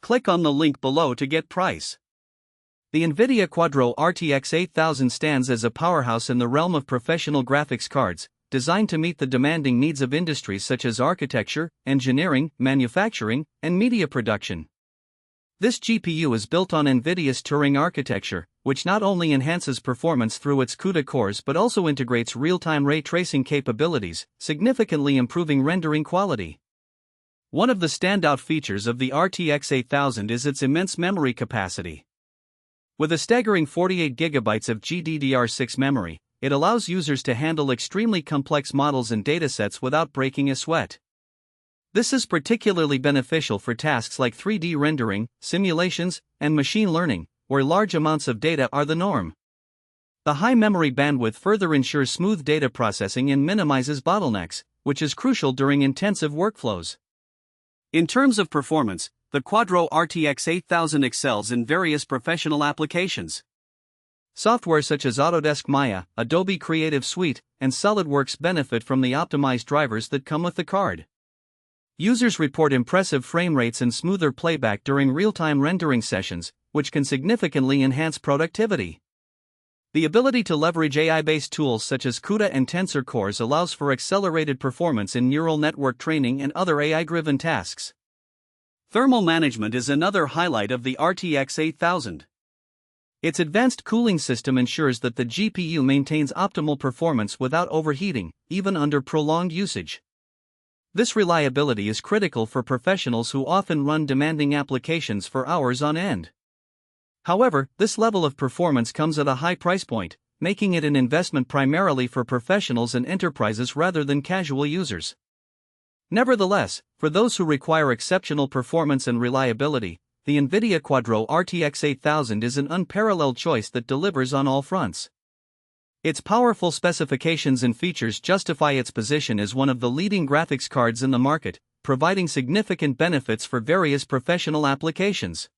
Click on the link below to get price. The NVIDIA Quadro RTX 8000 stands as a powerhouse in the realm of professional graphics cards, designed to meet the demanding needs of industries such as architecture, engineering, manufacturing, and media production. This GPU is built on NVIDIA's Turing architecture, which not only enhances performance through its CUDA cores but also integrates real-time ray tracing capabilities, significantly improving rendering quality. One of the standout features of the RTX 8000 is its immense memory capacity. With a staggering 48 GB of GDDR6 memory, it allows users to handle extremely complex models and datasets without breaking a sweat. This is particularly beneficial for tasks like 3D rendering, simulations, and machine learning, where large amounts of data are the norm. The high memory bandwidth further ensures smooth data processing and minimizes bottlenecks, which is crucial during intensive workflows. In terms of performance, the Quadro RTX 8000 excels in various professional applications. Software such as Autodesk Maya, Adobe Creative Suite, and SolidWorks benefit from the optimized drivers that come with the card. Users report impressive frame rates and smoother playback during real-time rendering sessions, which can significantly enhance productivity. The ability to leverage AI-based tools such as CUDA and tensor cores allows for accelerated performance in neural network training and other AI-driven tasks. Thermal management is another highlight of the RTX 8000. Its advanced cooling system ensures that the GPU maintains optimal performance without overheating, even under prolonged usage. This reliability is critical for professionals who often run demanding applications for hours on end. However, this level of performance comes at a high price point, making it an investment primarily for professionals and enterprises rather than casual users. Nevertheless, for those who require exceptional performance and reliability, the NVIDIA Quadro RTX 8000 is an unparalleled choice that delivers on all fronts. Its powerful specifications and features justify its position as one of the leading graphics cards in the market, providing significant benefits for various professional applications.